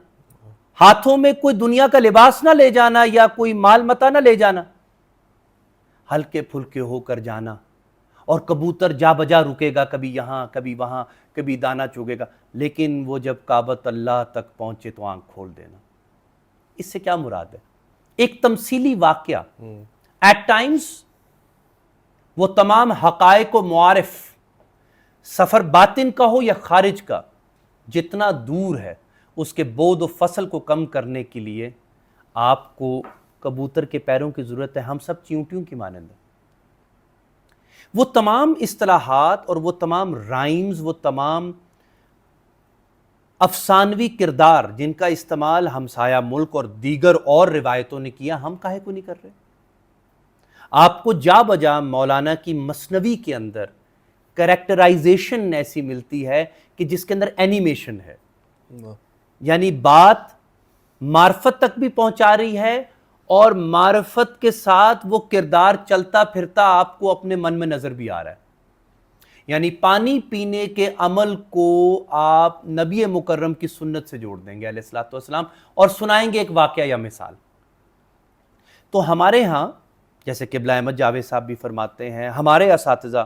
ہاتھوں میں کوئی دنیا کا لباس نہ لے جانا یا کوئی مال متا نہ لے جانا، ہلکے پھلکے ہو کر جانا. اور کبوتر جا بجا رکے گا، کبھی یہاں کبھی وہاں، کبھی دانا چوگے گا، لیکن وہ جب کعبۃ اللہ تک پہنچے تو آنکھ کھول دینا. اس سے کیا مراد ہے؟ ایک تمثیلی واقعہ. ایٹ ٹائمز وہ تمام حقائق و معارف، سفر باطن کا ہو یا خارج کا، جتنا دور ہے اس کے بود و فصل کو کم کرنے کے لیے آپ کو کبوتر کے پیروں کی ضرورت ہے. ہم سب چیونٹیوں کی مانند ہیں. وہ تمام اصطلاحات اور وہ تمام رائمز، وہ تمام افسانوی کردار جن کا استعمال ہمسایہ ملک اور دیگر اور روایتوں نے کیا، ہم کاہے کو نہیں کر رہے؟ آپ کو جا بجا مولانا کی مثنوی کے اندر کریکٹرائزیشن ایسی ملتی ہے کہ جس کے اندر اینیمیشن ہے، یعنی بات معرفت تک بھی پہنچا رہی ہے اور معرفت کے ساتھ وہ کردار چلتا پھرتا آپ کو اپنے من میں نظر بھی آ رہا ہے. یعنی پانی پینے کے عمل کو آپ نبی مکرم کی سنت سے جوڑ دیں گے علیہ الصلوۃ والسلام اور سنائیں گے ایک واقعہ یا مثال. تو ہمارے ہاں جیسے قبلہ احمد جاوید صاحب بھی فرماتے ہیں، ہمارے اساتذہ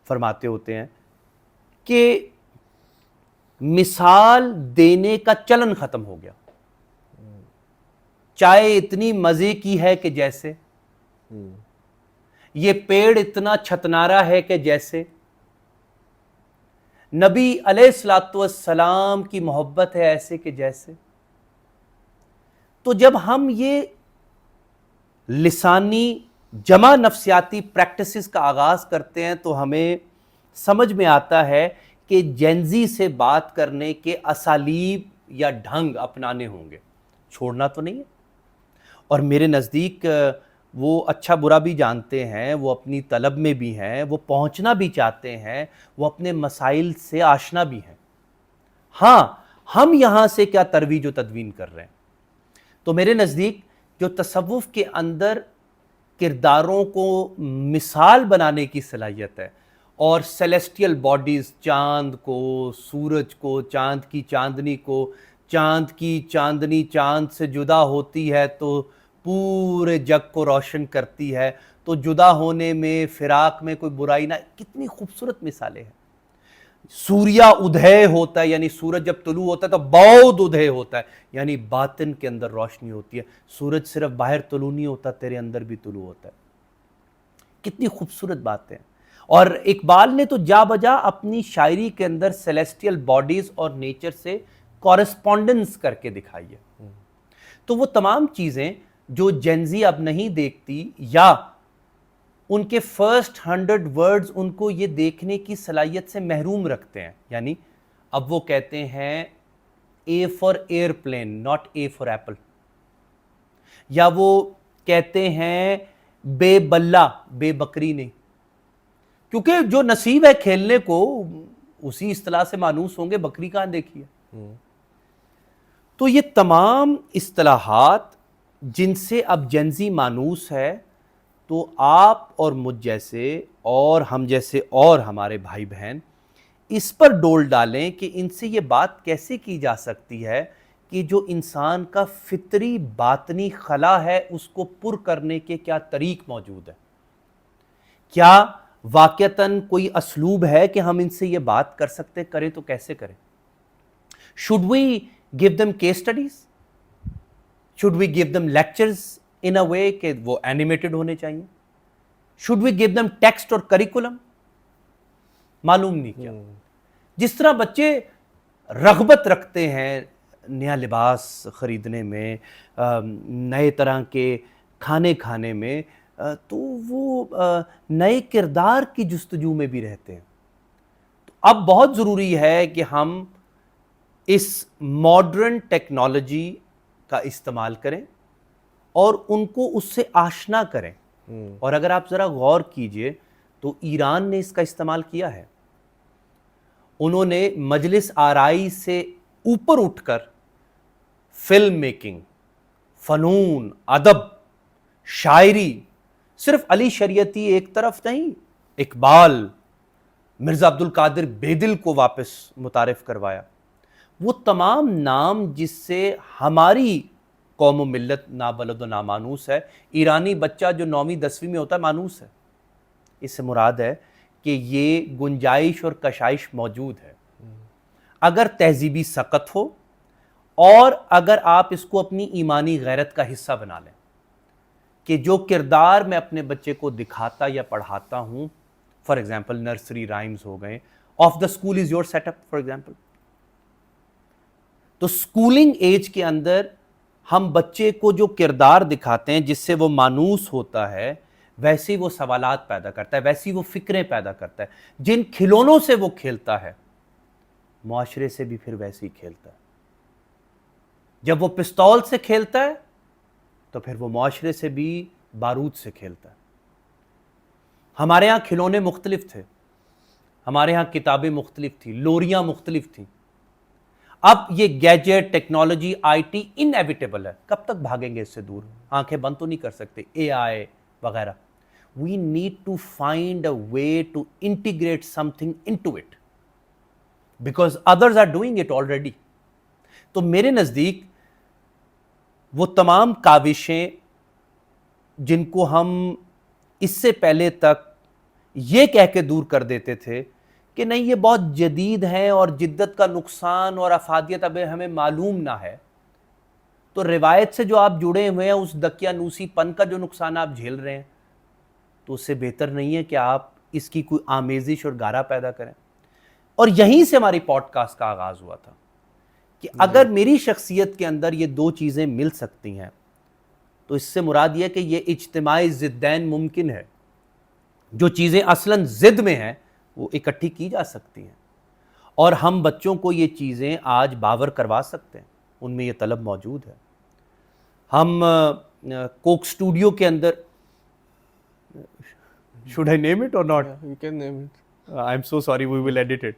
فرماتے ہوتے ہیں کہ مثال دینے کا چلن ختم ہو گیا. چائے اتنی مزے کی ہے کہ جیسے، یہ پیڑ اتنا چھتنارا ہے کہ جیسے، نبی علیہ الصلوۃ والسلام کی محبت ہے ایسے کہ جیسے. تو جب ہم یہ لسانی جمع نفسیاتی پریکٹسز کا آغاز کرتے ہیں تو ہمیں سمجھ میں آتا ہے کہ جینزی سے بات کرنے کے اسالیب یا ڈھنگ اپنانے ہوں گے، چھوڑنا تو نہیں ہے. اور میرے نزدیک وہ اچھا برا بھی جانتے ہیں، وہ اپنی طلب میں بھی ہیں، وہ پہنچنا بھی چاہتے ہیں، وہ اپنے مسائل سے آشنا بھی ہیں۔ ہاں، ہم یہاں سے کیا ترویج و تدوین کر رہے ہیں؟ تو میرے نزدیک جو تصوف کے اندر کرداروں کو مثال بنانے کی صلاحیت ہے، اور سیلیسٹیل باڈیز، چاند کو، سورج کو، چاند کی چاندنی کو، چاند کی چاندنی چاند سے جدا ہوتی ہے تو پورے جگ کو روشن کرتی ہے، تو جدا ہونے میں، فراق میں کوئی برائی نہ، کتنی خوبصورت مثالیں ہیں۔ سوریا ادھے ہوتا ہے، یعنی سورج جب طلوع ہوتا ہے تو بود ادھے ہوتا ہے، یعنی باطن کے اندر روشنی ہوتی ہے۔ سورج صرف باہر طلوع نہیں ہوتا، تیرے اندر بھی طلوع ہوتا ہے۔ کتنی خوبصورت باتیں۔ اور اقبال نے تو جا بجا اپنی شاعری کے اندر سیلیسٹیل باڈیز اور نیچر سے کورسپونڈنس کر کے دکھائی ہے۔ تو وہ تمام چیزیں جو جینزی اب نہیں دیکھتی، یا ان کے فرسٹ 100 ورڈز ان کو یہ دیکھنے کی صلاحیت سے محروم رکھتے ہیں، یعنی اب وہ کہتے ہیں A for airplane not A for apple, یا وہ کہتے ہیں بے بلہ بے بکری نہیں، کیونکہ جو نصیب ہے کھیلنے کو اسی اصطلاح سے مانوس ہوں گے، بکری کہاں دیکھی ہے۔ تو یہ تمام اصطلاحات جن سے اب جنزی مانوس ہے، تو آپ اور مجھ جیسے اور ہم جیسے اور ہمارے بھائی بہن اس پر ڈول ڈالیں کہ ان سے یہ بات کیسے کی جا سکتی ہے کہ جو انسان کا فطری باطنی خلا ہے اس کو پر کرنے کے کیا طریق موجود ہے۔ کیا واقعتاً کوئی اسلوب ہے کہ ہم ان سے یہ بات کر سکتے؟ کریں تو کیسے کریں؟ Should we give them case studies? Should we give them lectures in a way کہ وہ animated ہونے چاہیے؟ Should we give them text اور curriculum؟ معلوم نہیں کیا۔ جس طرح بچے رغبت رکھتے ہیں نیا لباس خریدنے میں، نئے طرح کے کھانے کھانے میں، تو وہ نئے کردار کی جستجو میں بھی رہتے ہیں۔ تو اب بہت ضروری ہے کہ ہم اس ماڈرن ٹیکنالوجی کا استعمال کریں اور ان کو اس سے آشنا کریں۔ اور اگر آپ ذرا غور کیجئے تو ایران نے اس کا استعمال کیا ہے۔ انہوں نے مجلس آرائی سے اوپر اٹھ کر فلم میکنگ، فنون، ادب، شاعری، صرف علی شریعتی ایک طرف نہیں، اقبال، مرزا عبد القادر بیدل کو واپس متعارف کروایا۔ وہ تمام نام جس سے ہماری قوم و ملت نابلد و نامانوس ہے، ایرانی بچہ جو 9ویں 10ویں میں ہوتا ہے مانوس ہے۔ اس سے مراد ہے کہ یہ گنجائش اور کشائش موجود ہے اگر تہذیبی سقط ہو، اور اگر آپ اس کو اپنی ایمانی غیرت کا حصہ بنا لیں کہ جو کردار میں اپنے بچے کو دکھاتا یا پڑھاتا ہوں، فار ایگزامپل نرسری رائمز ہو گئے، of the school is your set up for example, تو اسکولنگ ایج کے اندر ہم بچے کو جو کردار دکھاتے ہیں جس سے وہ مانوس ہوتا ہے، ویسے وہ سوالات پیدا کرتا ہے، ویسی وہ فکریں پیدا کرتا ہے۔ جن کھلونوں سے وہ کھیلتا ہے معاشرے سے بھی پھر ویسے ہی کھیلتا ہے۔ جب وہ پستول سے کھیلتا ہے تو پھر وہ معاشرے سے بھی بارود سے کھیلتا ہے۔ ہمارے ہاں کھلونے مختلف تھے، ہمارے ہاں کتابیں مختلف تھیں، لوریاں مختلف تھیں۔ اب یہ gadget, technology, I T inevitable ہے، کب تک بھاگیں گے اس سے دور؟ آنکھیں بند تو نہیں کر سکتے، اے آئی وغیرہ۔ We need to find a way to integrate something into it because others are doing it already۔ تو میرے نزدیک وہ تمام کاوشیں جن کو ہم اس سے پہلے تک یہ کہہ کے دور کر دیتے تھے کہ نہیں یہ بہت جدید ہیں اور جدت کا نقصان اور افادیت اب ہمیں معلوم نہ ہے، تو روایت سے جو آپ جڑے ہوئے ہیں اس دقیانوسی پن کا جو نقصان آپ جھیل رہے ہیں، تو اس سے بہتر نہیں ہے کہ آپ اس کی کوئی آمیزش اور گارہ پیدا کریں۔ اور یہیں سے ہماری پوڈ کاسٹ کا آغاز ہوا تھا کہ اگر میری شخصیت کے اندر یہ دو چیزیں مل سکتی ہیں تو اس سے مراد یہ کہ یہ اجتماعی ضدین ممکن ہے، جو چیزیں اصلاً ضد میں ہیں وہ اکٹھی کی جا سکتی ہیں، اور ہم بچوں کو یہ چیزیں آج باور کروا سکتے ہیں، ان میں یہ طلب موجود ہے۔ ہم کوک اسٹوڈیو کے اندر Should I name it or not? You can name it. I'm so sorry, we will edit it.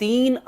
3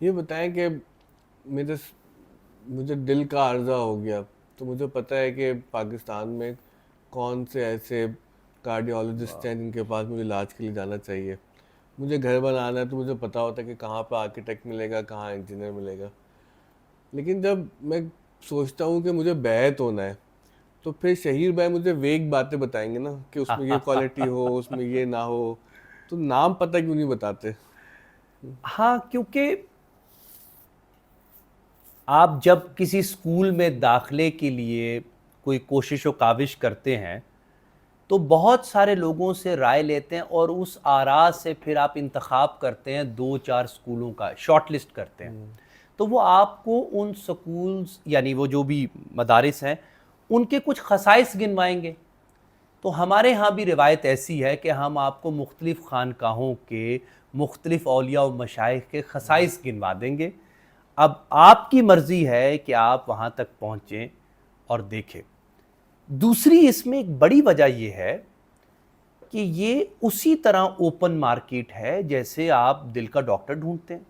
یہ بتائیں کہ مجھے دل کا عارضہ ہو گیا تو مجھے پتہ ہے کہ پاکستان میں کون سے ایسے کارڈیولوجسٹ ہیں جن کے پاس مجھے علاج کے لیے جانا چاہیے. مجھے گھر بنانا ہے تو مجھے پتہ ہوتا ہے کہ کہاں پہ آرکیٹیکٹ ملے گا, کہاں انجینئر ملے گا. لیکن جب میں سوچتا ہوں کہ مجھے بیعت ہونا ہے تو پھر شہیر بھائی مجھے ویگ باتیں بتائیں گے نا کہ اس میں یہ کوالٹی ہو, اس میں یہ نہ ہو, تو نام پتہ کیوں نہیں بتاتے؟ ہاں کیونکہ آپ جب کسی اسکول میں داخلے کے لیے کوئی کوشش و کاوش کرتے ہیں تو بہت سارے لوگوں سے رائے لیتے ہیں اور اس آراء سے پھر آپ انتخاب کرتے ہیں 2-4 اسکولوں کا شارٹ لسٹ کرتے ہیں. تو وہ آپ کو ان سکولز یعنی وہ جو بھی مدارس ہیں ان کے کچھ خصائص گنوائیں گے. تو ہمارے ہاں بھی روایت ایسی ہے کہ ہم آپ کو مختلف خانقاہوں کے مختلف اولیاء و مشائخ کے خصائص گنوا دیں گے. اب آپ کی مرضی ہے کہ آپ وہاں تک پہنچیں اور دیکھیں. دوسری اس میں ایک بڑی وجہ یہ ہے کہ یہ اسی طرح اوپن مارکیٹ ہے جیسے آپ دل کا ڈاکٹر ڈھونڈتے ہیں.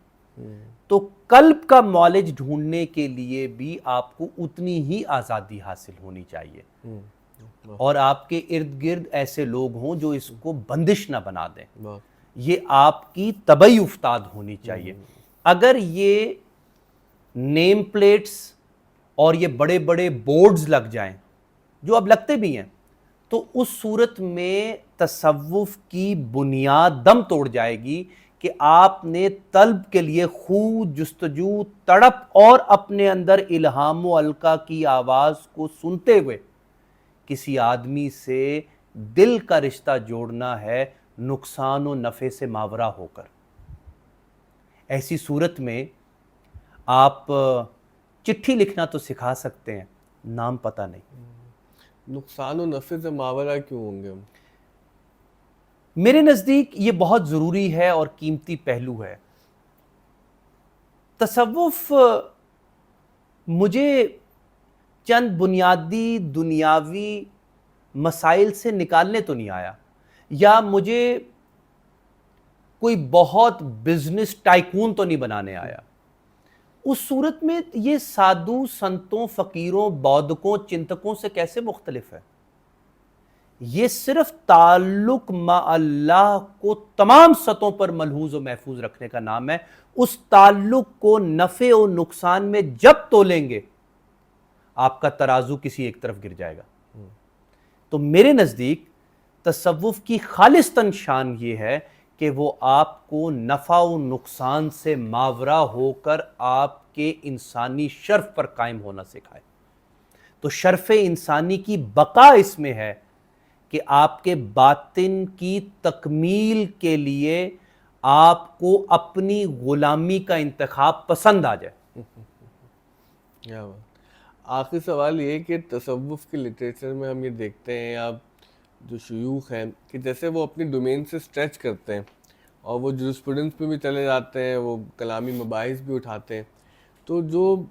تو قلب کا معالج ڈھونڈنے کے لیے بھی آپ کو اتنی ہی آزادی حاصل ہونی چاہیے اور آپ کے ارد گرد ایسے لوگ ہوں جو اس کو بندش نہ بنا دیں. یہ آپ کی طبعی افتاد ہونی چاہیے. اگر یہ نیم پلیٹس اور یہ بڑے بڑے بورڈز لگ جائیں جو اب لگتے بھی ہیں تو اس صورت میں تصوف کی بنیاد دم توڑ جائے گی کہ آپ نے طلب کے لیے خو جستجو تڑپ اور اپنے اندر الہام و القا کی آواز کو سنتے ہوئے کسی آدمی سے دل کا رشتہ جوڑنا ہے نقصان و نفع سے ماورا ہو کر. ایسی صورت میں آپ چٹھی لکھنا تو سکھا سکتے ہیں, نام پتہ نہیں. نقصان و نفع سے ماورا کیوں ہوں گے ہم؟ میرے نزدیک یہ بہت ضروری ہے اور قیمتی پہلو ہے. تصوف مجھے چند بنیادی دنیاوی مسائل سے نکالنے تو نہیں آیا یا مجھے کوئی بہت بزنس ٹائکون تو نہیں بنانے آیا. اس صورت میں یہ سادھو سنتوں فقیروں بودھکوں چنتکوں سے کیسے مختلف ہے؟ یہ صرف تعلق مع اللہ کو تمام سطحوں پر ملحوظ و محفوظ رکھنے کا نام ہے. اس تعلق کو نفع و نقصان میں جب تولیں گے آپ کا ترازو کسی ایک طرف گر جائے گا. تو میرے نزدیک تصوف کی خالصتاً شان یہ ہے کہ وہ آپ کو نفع و نقصان سے ماورا ہو کر آپ کے انسانی شرف پر قائم ہونا سکھائے. تو شرف انسانی کی بقا اس میں ہے کہ آپ کے باطن کی تکمیل کے لیے آپ کو اپنی غلامی کا انتخاب پسند آ جائے. کیا بات. آخری سوال یہ کہ تصوف کے لٹریچر میں ہم یہ دیکھتے ہیں آپ جو شیوخ ہیں کہ جیسے وہ اپنی ڈومین سے سٹریچ کرتے ہیں اور وہ جورسپروڈنس پہ بھی چلے جاتے ہیں, وہ کلامی مباحث بھی اٹھاتے ہیں. تو جو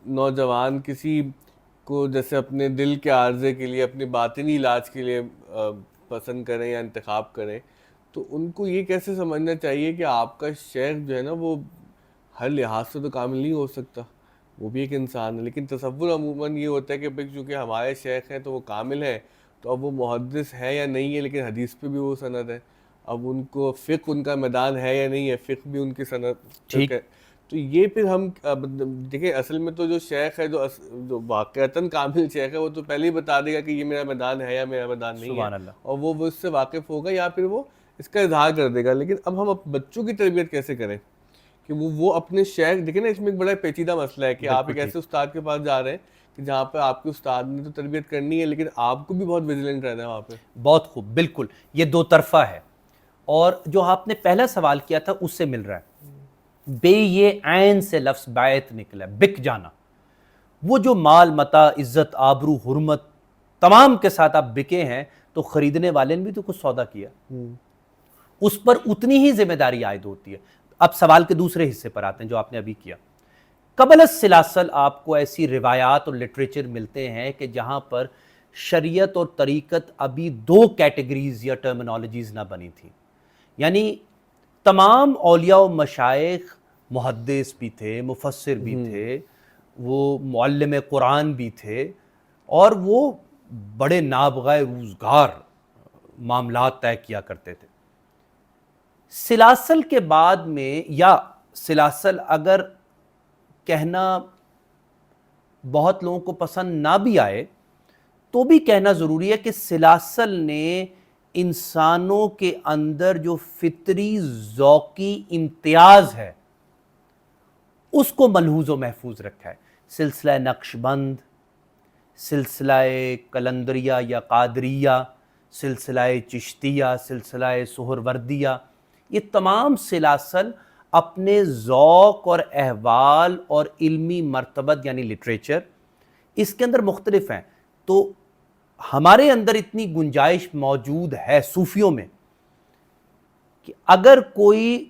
نوجوان کسی کو جیسے اپنے دل کے عارضے کے لیے اپنے باطنی علاج کے لیے پسند کریں یا انتخاب کریں تو ان کو یہ کیسے سمجھنا چاہیے کہ آپ کا شیخ جو ہے نا وہ ہر لحاظ سے تو کامل نہیں ہو سکتا, وہ بھی ایک انسان ہے. لیکن تصور عموماً یہ ہوتا ہے کہ بھائی چونکہ ہمارے شیخ ہیں تو وہ کامل ہیں تو اب وہ محدث ہے یا نہیں ہے, لیکن حدیث پہ بھی وہ سند ہے. اب ان کو فقہ ان کا میدان ہے یا نہیں ہے, فقہ بھی ان کی سند ہے. تو یہ پھر ہم دیکھیں اصل میں تو جو شیخ ہے جو واقعتاً کامل شیخ ہے وہ تو پہلے ہی بتا دے گا کہ یہ میرا میدان ہے یا میرا میدان نہیں ہے, اور وہ اس سے واقف ہوگا یا پھر وہ اس کا اظہار کر دے گا. لیکن اب ہم بچوں کی تربیت کیسے کریں کہ وہ اپنے شیخ, دیکھیں نا اس میں ایک بڑا پیچیدہ مسئلہ ہے کہ آپ ایک ایسے استاد کے پاس جا رہے ہیں کہ جہاں پہ آپ کے استاد نے تو تربیت کرنی ہے لیکن آپ کو بھی بہت ویجیلنٹ رہنا ہے وہاں پہ. بہت خوب, بالکل یہ دو طرفہ ہے. اور جو آپ نے پہلا سوال کیا تھا اس سے مل رہا ہے. بے یہ عین سے لفظ بیعت نکلا, بک جانا. وہ جو مال متاع عزت آبرو حرمت تمام کے ساتھ آپ بکے ہیں تو خریدنے والے نے بھی تو کچھ سودا کیا, اس پر اتنی ہی ذمہ داری عائد ہوتی ہے. اب سوال کے دوسرے حصے پر آتے ہیں جو آپ نے ابھی کیا. قبل السلاسل آپ کو ایسی روایات اور لٹریچر ملتے ہیں کہ جہاں پر شریعت اور طریقت ابھی 2 کیٹیگریز یا ٹرمینالوجیز نہ بنی تھی. یعنی تمام اولیاء و مشائخ محدث بھی تھے، مفسر بھی تھے، وہ معلم قرآن بھی تھے، اور وہ بڑے نابغہ روزگار معاملات طے کیا کرتے تھے۔ سلاسل کے بعد میں، یا سلاسل اگر کہنا بہت لوگوں کو پسند نہ بھی آئے تو بھی کہنا ضروری ہے کہ سلاسل نے انسانوں کے اندر جو فطری ذوقی امتیاز ہے اس کو ملحوظ و محفوظ رکھا ہے۔ سلسلہ نقش بند، سلسلہ قلندریہ یا قادریہ، سلسلہ چشتیہ، سلسلہ سہروردیہ، یہ تمام سلاسل اپنے ذوق اور احوال اور علمی مرتبت یعنی لٹریچر اس کے اندر مختلف ہیں۔ تو ہمارے اندر اتنی گنجائش موجود ہے صوفیوں میں کہ اگر کوئی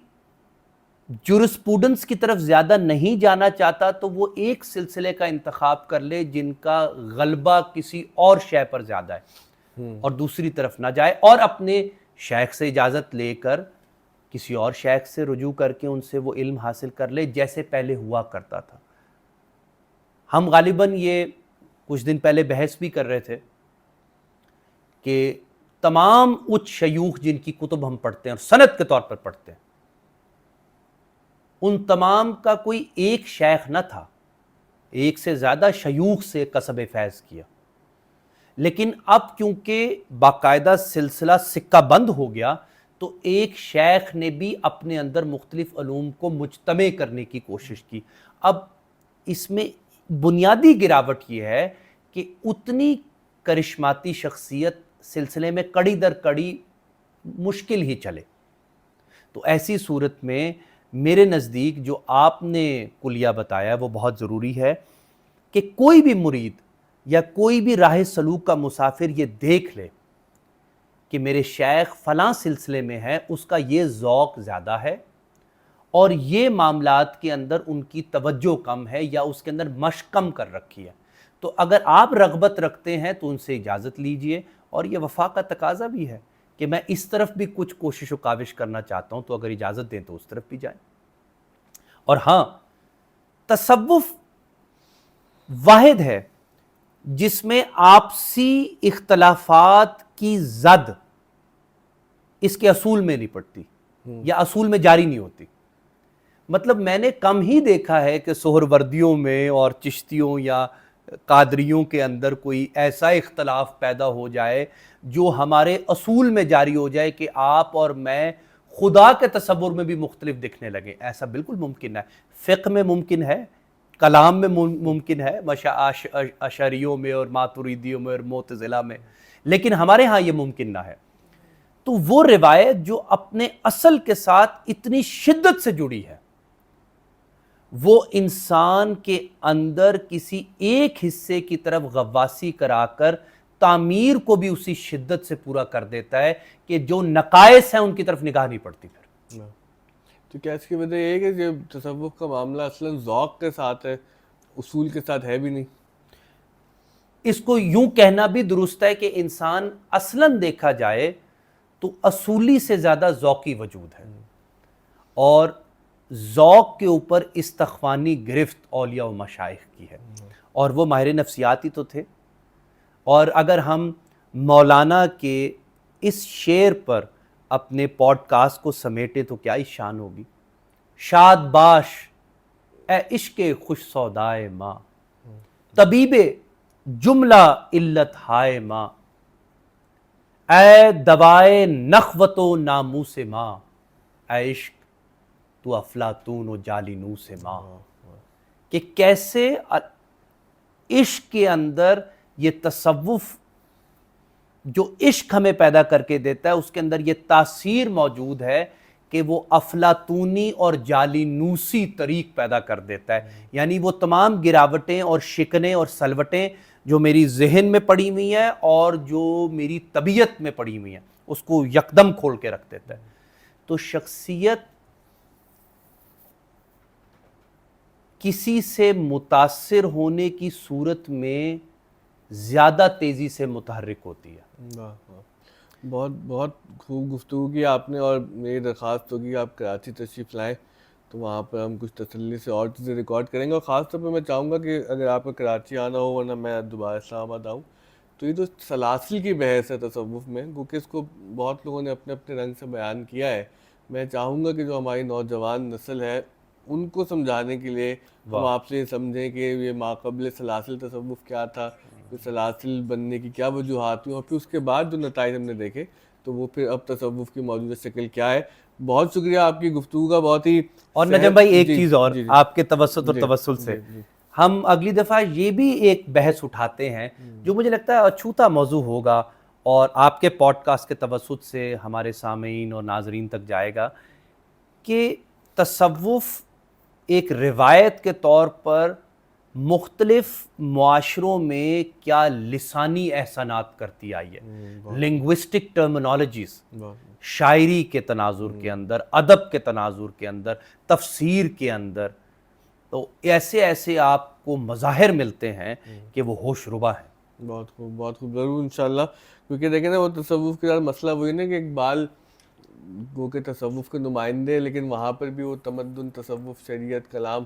جورسپوڈنس کی طرف زیادہ نہیں جانا چاہتا تو وہ ایک سلسلے کا انتخاب کر لے جن کا غلبہ کسی اور شے پر زیادہ ہے، اور دوسری طرف نہ جائے، اور اپنے شیخ سے اجازت لے کر کسی اور شیخ سے رجوع کر کے ان سے وہ علم حاصل کر لے جیسے پہلے ہوا کرتا تھا۔ ہم غالباً یہ کچھ دن پہلے بحث بھی کر رہے تھے کہ تمام اچ شیوخ جن کی کتب ہم پڑھتے ہیں اور سند کے طور پر پڑھتے ہیں، ان تمام کا کوئی ایک شیخ نہ تھا، ایک سے زیادہ شیوخ سے کسب فیض کیا، لیکن اب کیونکہ باقاعدہ سلسلہ سکہ بند ہو گیا تو ایک شیخ نے بھی اپنے اندر مختلف علوم کو مجتمع کرنے کی کوشش کی۔ اب اس میں بنیادی گراوٹ یہ ہے کہ اتنی کرشماتی شخصیت سلسلے میں کڑی در کڑی مشکل ہی چلے۔ تو ایسی صورت میں میرے نزدیک جو آپ نے کلیہ بتایا وہ بہت ضروری ہے کہ کوئی بھی مرید یا کوئی بھی راہ سلوک کا مسافر یہ دیکھ لے کہ میرے شیخ فلاں سلسلے میں ہے، اس کا یہ ذوق زیادہ ہے اور یہ معاملات کے اندر ان کی توجہ کم ہے یا اس کے اندر مشق کم کر رکھی ہے، تو اگر آپ رغبت رکھتے ہیں تو ان سے اجازت لیجئے، اور یہ وفا کا تقاضا بھی ہے کہ میں اس طرف بھی کچھ کوشش و کاوش کرنا چاہتا ہوں، تو اگر اجازت دیں تو اس طرف بھی جائیں۔ اور ہاں، تصوف واحد ہے جس میں آپسی اختلافات کی زد اس کے اصول میں نہیں پڑتی یا اصول میں جاری نہیں ہوتی۔ مطلب میں نے کم ہی دیکھا ہے کہ سہروردیوں میں اور چشتیوں یا قادریوں کے اندر کوئی ایسا اختلاف پیدا ہو جائے جو ہمارے اصول میں جاری ہو جائے کہ آپ اور میں خدا کے تصور میں بھی مختلف دکھنے لگے۔ ایسا بالکل ممکن ہے، فقہ میں ممکن ہے، کلام میں ممکن ہے، اشعریوں میں اور ماتریدیوں میں اور معتزلہ میں، لیکن ہمارے ہاں یہ ممکن نہ ہے۔ تو وہ روایت جو اپنے اصل کے ساتھ اتنی شدت سے جڑی ہے، وہ انسان کے اندر کسی ایک حصے کی طرف غواصی کرا کر تعمیر کو بھی اسی شدت سے پورا کر دیتا ہے کہ جو نقائص ہیں ان کی طرف نگاہ نہیں پڑتی پھر۔ تو کیا اس کی وجہ یہ ہے کہ جو تصوف کا معاملہ اصلاً ذوق کے ساتھ ہے، اصول کے ساتھ ہے بھی نہیں؟ اس کو یوں کہنا بھی درست ہے کہ انسان اصلاً دیکھا جائے تو اصولی سے زیادہ ذوقی وجود ہے، اور ذوق کے اوپر استخوانی گرفت اولیاء و مشائخ کی ہے، اور وہ ماہر نفسیات ہی تو تھے۔ اور اگر ہم مولانا کے اس شعر پر اپنے پوڈ کاسٹ کو سمیٹے تو کیا ہی شان ہوگی۔ شاد باش اے عشق خوش سودائے ماں، طبیب جملہ علت ہائے ماں، اے دوائے نخوت و ناموس ماں، اے عشق تو افلاطون و جالینوس ماں۔ کہ کیسے عشق کے اندر یہ تصوف جو عشق ہمیں پیدا کر کے دیتا ہے اس کے اندر یہ تاثیر موجود ہے کہ وہ افلاطونی اور جالینوسی طریق پیدا کر دیتا ہے، یعنی وہ تمام گراوٹیں اور شکنیں اور سلوٹیں جو میری ذہن میں پڑی ہوئی ہیں اور جو میری طبیعت میں پڑی ہوئی ہیں اس کو یکدم کھول کے رکھ دیتا ہے۔ تو شخصیت کسی سے متاثر ہونے کی صورت میں زیادہ تیزی سے متحرک ہوتی ہے۔ بہت بہت خوب گفتگو کی آپ نے، اور میری درخواست ہوگی آپ کراچی تشریف لائیں تو وہاں پر ہم کچھ تسلی سے اور چیزیں ریکارڈ کریں گے. اور خاص طور پہ میں چاہوں گا کہ اگر آپ کو کراچی آنا ہو ورنہ میں دوبارہ اسلام آباد آؤں, تو یہ جو سلاسل کی بحث ہے تصوف میں, کیونکہ اس کو بہت لوگوں نے اپنے اپنے رنگ سے بیان کیا ہے, میں چاہوں گا کہ جو ہماری نوجوان نسل ہے ان کو سمجھانے کے لیے ہم آپ سے یہ سمجھیں کہ یہ ماقبل سلاسل تصوف کیا تھا, پھر سلاسل بننے کی کیا وجوہات ہوئی, اور پھر اس کے بعد جو نتائج ہم نے دیکھے تو وہ پھر اب تصوف کی موجودہ شکل کیا ہے. بہت شکریہ آپ کی گفتگو کا, بہت ہی. اور نجم بھائی ایک جی چیز اور جی جی آپ کے توسط اور جی توسل سے, جی ہم اگلی دفعہ یہ بھی ایک بحث اٹھاتے ہیں جو مجھے لگتا ہے اچھوتا موضوع ہوگا اور آپ کے پوڈ کاسٹ کے توسط سے ہمارے سامعین اور ناظرین تک جائے گا, کہ تصوف ایک روایت کے طور پر مختلف معاشروں میں کیا لسانی احسانات کرتی آئی ہے, لنگوسٹک ٹرمنالوجیز, شاعری کے تناظر کے اندر, ادب کے تناظر کے اندر, تفسیر کے اندر, تو ایسے ایسے آپ کو مظاہر ملتے ہیں کہ وہ ہوش ربا ہیں. بہت خوب, بہت خوب, ضرور انشاءاللہ. کیونکہ دیکھیں نا وہ تصوف کے ساتھ مسئلہ وہی نا کہ اقبال وہ کہ تصوف کے نمائندے, لیکن وہاں پر بھی وہ تمدن, تصوف, شریعت, کلام,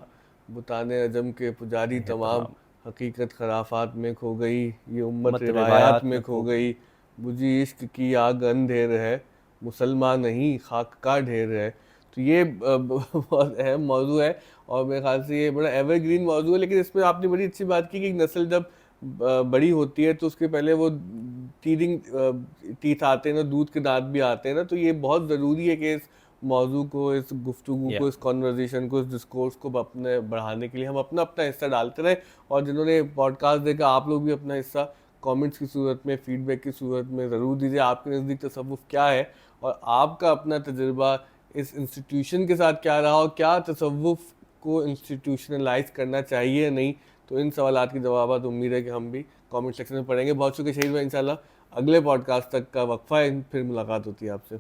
بتان عجم کے پجاری تمام, حقیقت خرافات میں کھو گئی, یہ امت روایات میں کھو گئی, بجھی عشق کی آگ اندھیر ہے, مسلمان نہیں خاک کا ڈھیر ہے. تو یہ بہت اہم موضوع ہے اور میرے خیال سے یہ بڑا ایور گرین موضوع ہے. لیکن اس میں آپ نے بڑی اچھی بات کی کہ ایک نسل جب بڑی ہوتی ہے تو اس کے پہلے وہ ٹیتھ آتے ہیں نا, دودھ کے دانت بھی آتے ہیں نا, تو یہ بہت ضروری ہے کہ اس موضوع کو, اس گفتگو کو, اس کانورزیشن کو, اس ڈسکورس کو اپنے بڑھانے کے لیے ہم اپنا حصہ ڈالتے رہیں. اور جنہوں نے پوڈ کاسٹ دیکھا, آپ لوگ بھی اپنا حصہ کامنٹس کی صورت میں, فیڈ بیک کی صورت میں ضرور دیجیے. آپ کے نزدیک تصوف کیا ہے اور آپ کا اپنا تجربہ اس انسٹیٹیوشن کے ساتھ کیا رہا, اور کیا تصوف کو انسٹیٹیوشنلائز کرنا چاہیے یا نہیں. تو ان سوالات کے جوابات امید ہے کہ ہم بھی کامنٹ سیکشن میں پڑھیں گے. بہت شکریہ شہید بھائی, انشاءاللہ اگلے پوڈ کاسٹ تک کا وقفہ ہے, پھر ملاقات ہوتی ہے آپ سے.